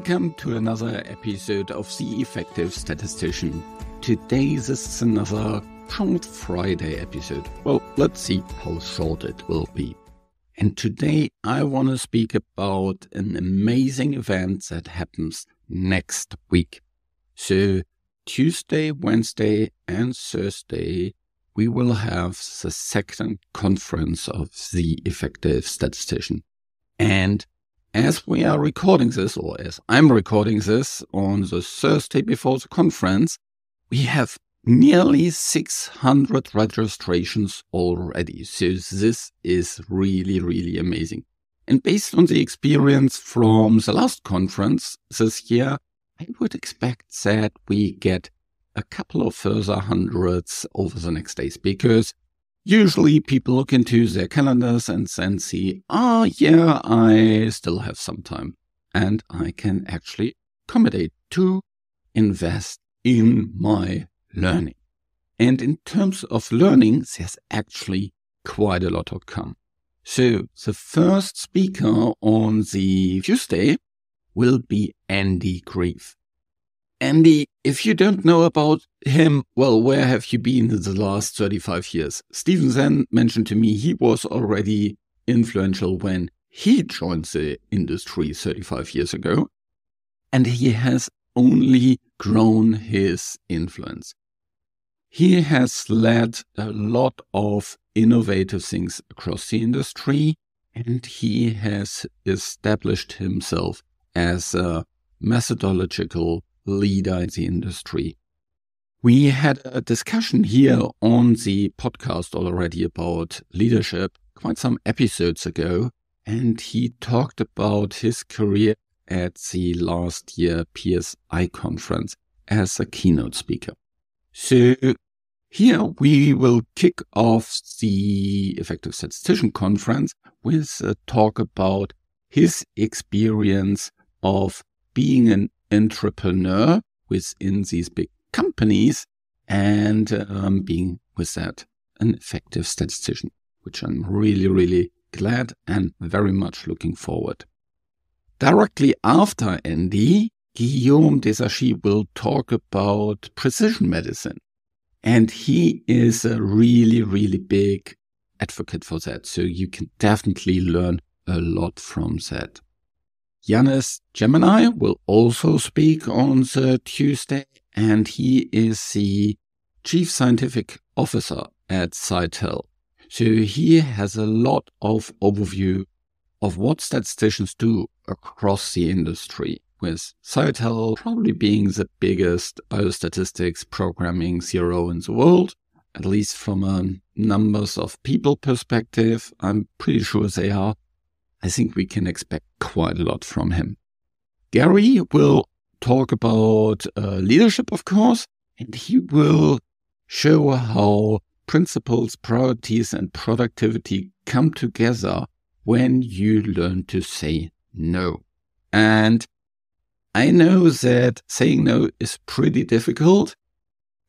Welcome to another episode of The Effective Statistician. Today this is another short Friday episode. Well, let's see how short it will be. And today I want to speak about an amazing event that happens next week. So Tuesday, Wednesday and Thursday we will have the second conference of The Effective Statistician. And as we are recording this, or as I'm recording this on the Thursday before the conference, we have nearly 600 registrations already. So this is really, really amazing. And based on the experience from the last conference this year, I would expect that we get a couple of further hundreds over the next days, because usually people look into their calendars and then see, yeah, I still have some time and I can actually accommodate to invest in my learning. And in terms of learning, there's actually quite a lot to come. So the first speaker on the Tuesday will be Andy Grieve. Andy, if you don't know about him, well, where have you been in the last 35 years? Stephen then mentioned to me he was already influential when he joined the industry 35 years ago, and he has only grown his influence. He has led a lot of innovative things across the industry, and he has established himself as a methodological leader in the industry. We had a discussion here on the podcast already about leadership quite some episodes ago, and he talked about his career at the last year PSI conference as a keynote speaker. So here we will kick off the Effective Statistician conference with a talk about his experience of being an entrepreneur within these big companies and being with that an effective statistician, which I'm really, really glad and very much looking forward. Directly after Andy, Guillaume Desachy will talk about precision medicine. And he is a really, really big advocate for that. So you can definitely learn a lot from that. Yannis Gemini will also speak on the Tuesday, and he is the Chief Scientific Officer at Cytel. So he has a lot of overview of what statisticians do across the industry, with Cytel probably being the biggest biostatistics programming CRO in the world, at least from a numbers of people perspective. I'm pretty sure they are. I think we can expect quite a lot from him. Gary will talk about leadership, of course, and he will show how principles, priorities, and productivity come together when you learn to say no. And I know that saying no is pretty difficult,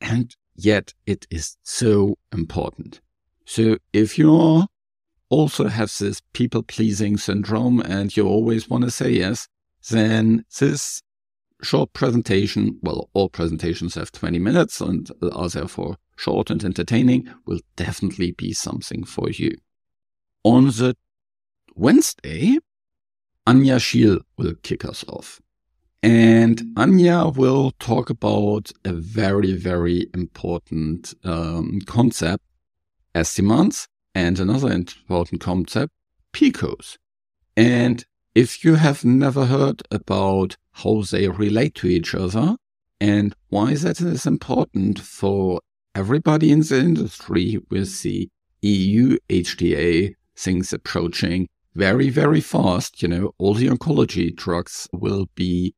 and yet it is so important. So if you're also have this people-pleasing syndrome and you always want to say yes, then this short presentation, well, all presentations have 20 minutes and are therefore short and entertaining, will definitely be something for you. On the Wednesday, Anja Schiel will kick us off. And Anja will talk about a very, very important concept, estimands, and another important concept, PICOs. And if you have never heard about how they relate to each other and why that is important for everybody in the industry with the EU HTA things approaching very, very fast, all the oncology drugs will be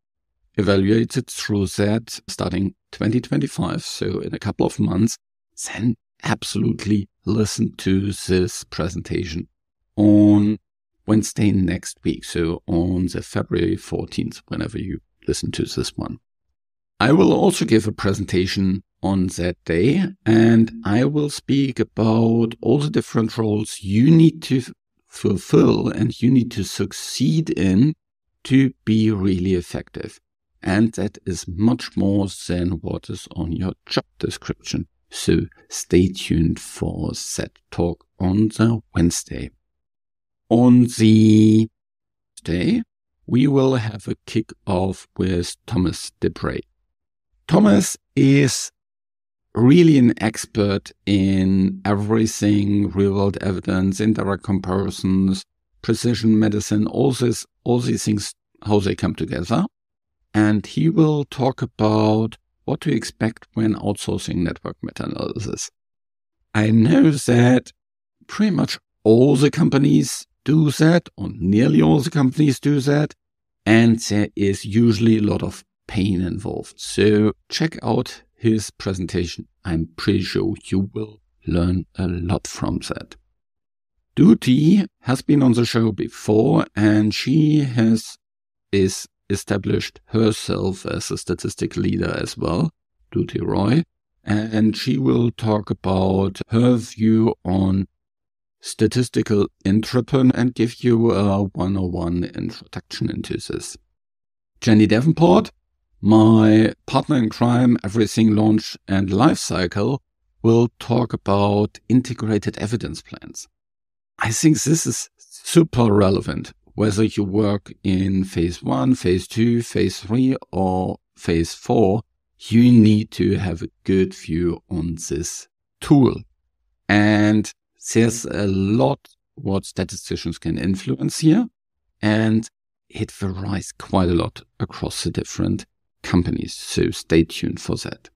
evaluated through that starting 2025, so in a couple of months, then absolutely listen to this presentation on Wednesday next week, so on the February 14th, whenever you listen to this one. I will also give a presentation on that day, and I will speak about all the different roles you need to fulfill and you need to succeed in to be really effective. And that is much more than what is on your job description. So stay tuned for that talk on the Wednesday. On the Thursday, we will have a kick-off with Thomas Debray. Thomas is really an expert in everything, real-world evidence, indirect comparisons, precision medicine, all these things, how they come together. And he will talk about what to expect when outsourcing network meta-analysis. I know that pretty much all the companies do that, or nearly all the companies do that, and there is usually a lot of pain involved. So check out his presentation. I'm pretty sure you will learn a lot from that. Duty has been on the show before, and she is established herself as a statistical leader as well, Duty Roy, and she will talk about her view on statistical entrepreneur and give you a 101 introduction into this. Jenny Davenport, my partner in crime, everything launch and life cycle, will talk about integrated evidence plans. I think this is super relevant, whether you work in phase 1, phase 2, phase 3, or phase 4, you need to have a good view on this tool. And there's a lot what statisticians can influence here, and it varies quite a lot across the different companies, so stay tuned for that.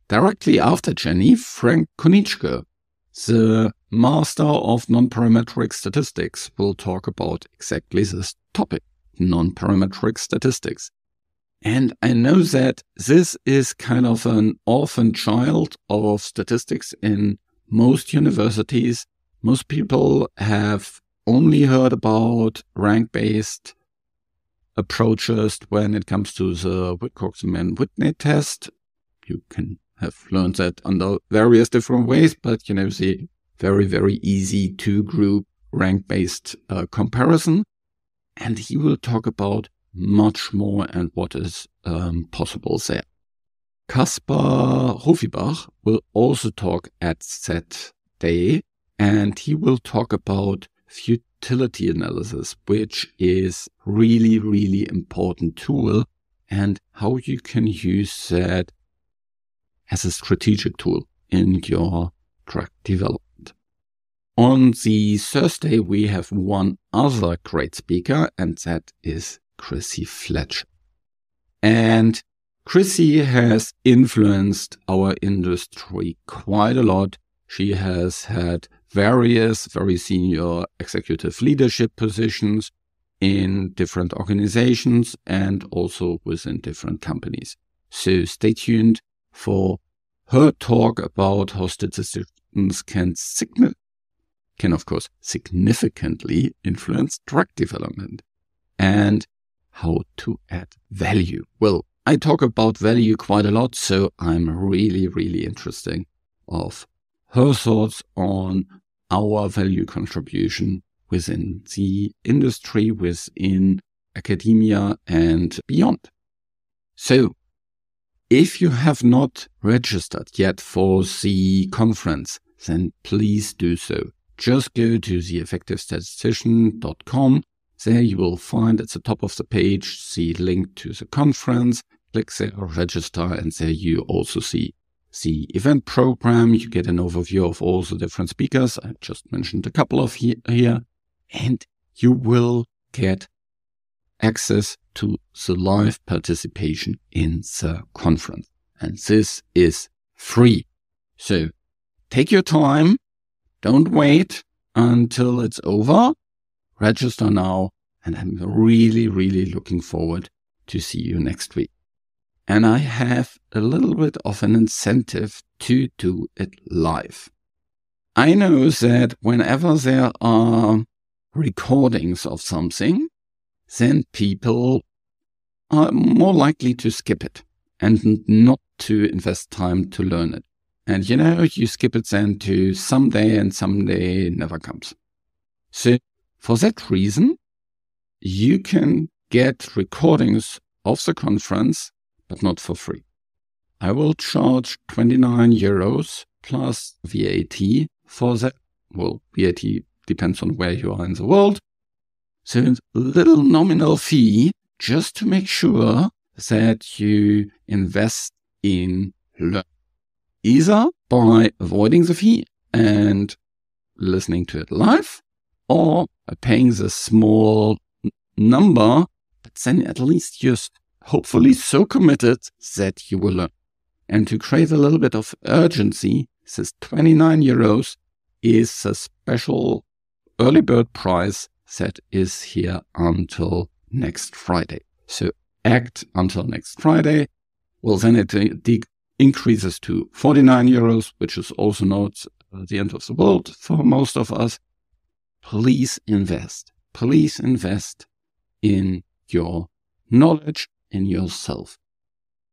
Directly after Jenny, Frank Konieczka, the master of non-parametric statistics, will talk about exactly this topic, non-parametric statistics. And I know that this is kind of an orphan child of statistics in most universities. Most people have only heard about rank-based approaches when it comes to the Wilcox-Whitney test. You can have learned that under various different ways, but the very, very easy two-group rank-based comparison. And he will talk about much more and what is possible there. Kaspar Hofibach will also talk at that day, and he will talk about futility analysis, which is really, really important tool, and how you can use that as a strategic tool in your drug development. On the Thursday, we have one other great speaker, and that is Chrissy Fletcher. And Chrissy has influenced our industry quite a lot. She has had various very senior executive leadership positions in different organizations and also within different companies. So stay tuned for her talk about how statisticians can of course significantly influence drug development and how to add value. Well, I talk about value quite a lot, so I'm really, really interested of her thoughts on our value contribution within the industry, within academia and beyond. So, if you have not registered yet for the conference, then please do so. Just go to theeffectivestatistician.com. There you will find at the top of the page the link to the conference. Click there, register, and there you also see the event program. You get an overview of all the different speakers. I just mentioned a couple of here. And you will get access to the live participation in the conference. And this is free. So take your time. Don't wait until it's over. Register now. And I'm really, really looking forward to see you next week. And I have a little bit of an incentive to do it live. I know that whenever there are recordings of something, then people are more likely to skip it and not to invest time to learn it. And you skip it then to someday, and someday never comes. So for that reason, you can get recordings of the conference, but not for free. I will charge 29 euros plus VAT for that. Well, VAT depends on where you are in the world. So a little nominal fee just to make sure that you invest in learning. Either by avoiding the fee and listening to it live, or by paying the small number, but then at least you're hopefully so committed that you will learn. And to create a little bit of urgency, this 29 euros is a special early bird price that is here until next Friday. So act until next Friday. Well, then it increases to 49 euros, which is also not the end of the world for most of us. Please invest. Please invest in your knowledge, in yourself.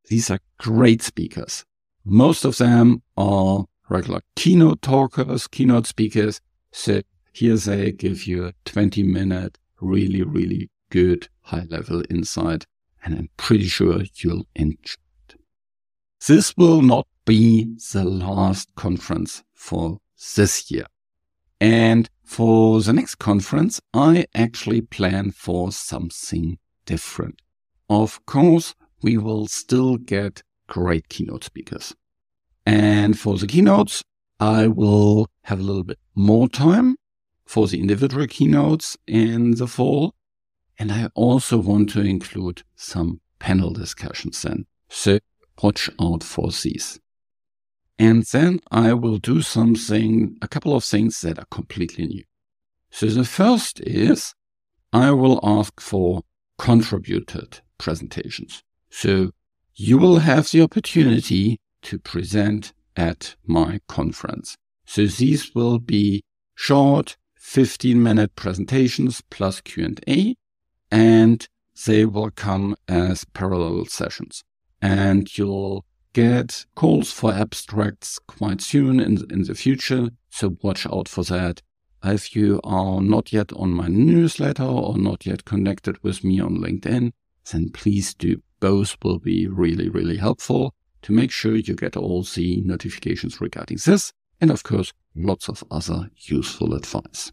These are great speakers. Most of them are regular keynote talkers, keynote speakers. So here they give you a 20-minute, really, really good high-level insight. And I'm pretty sure you'll enjoy it. This will not be the last conference for this year. And for the next conference, I actually plan for something different. Of course, we will still get great keynote speakers. And for the keynotes, I will have a little bit more time for the individual keynotes in the fall. And I also want to include some panel discussions then. So watch out for these. And then I will do a couple of things that are completely new. So the first is I will ask for contributed presentations. So you will have the opportunity to present at my conference. So these will be short 15-minute presentations plus Q&A, and they will come as parallel sessions. And you'll get calls for abstracts quite soon in the future, so watch out for that. If you are not yet on my newsletter or not yet connected with me on LinkedIn, then please do. Both will be really, really helpful to make sure you get all the notifications regarding this, and of course, lots of other useful advice.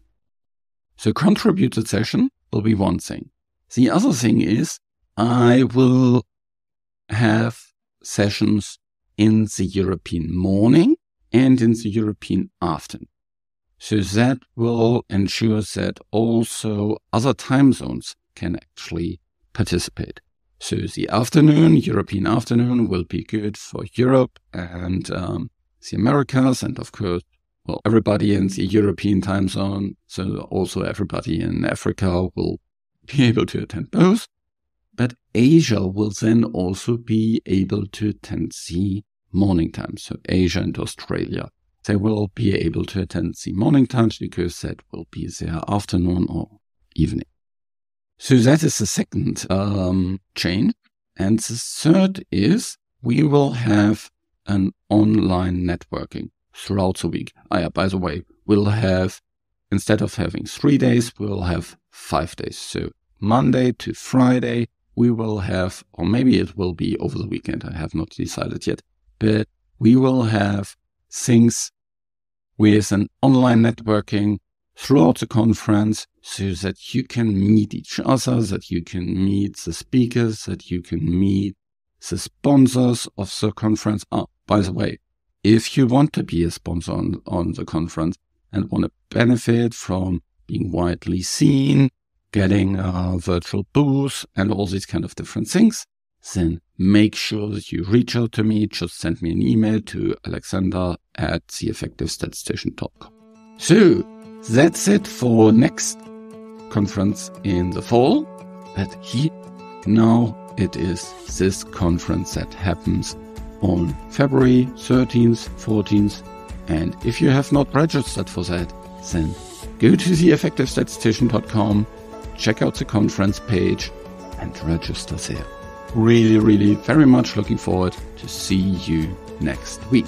So contributed session will be one thing. The other thing is I will have sessions in the European morning and in the European afternoon. So that will ensure that also other time zones can actually participate. So the afternoon, European afternoon, will be good for Europe and the Americas, and of course, well, everybody in the European time zone, so also everybody in Africa will be able to attend both. But Asia will then also be able to attend the morning time. So Asia and Australia, they will be able to attend the morning times because that will be their afternoon or evening. So that is the second change. And the third is we will have an online networking throughout the week. By the way, we'll have, instead of having 3 days, we'll have 5 days. So Monday to Friday, we will have, or maybe it will be over the weekend, I have not decided yet, but we will have things with an online networking throughout the conference so that you can meet each other, that you can meet the speakers, that you can meet the sponsors of the conference. By the way, if you want to be a sponsor on the conference and want to benefit from being widely seen, getting a virtual booth and all these kind of different things, then make sure that you reach out to me. Just send me an email to alexander@theeffectivestatistician.com. So that's it for next conference in the fall. But now it is this conference that happens on February 13th, 14th. And if you have not registered for that, then go to theeffectivestatistician.com, check out the conference page and register there. Really, really very much looking forward to see you next week.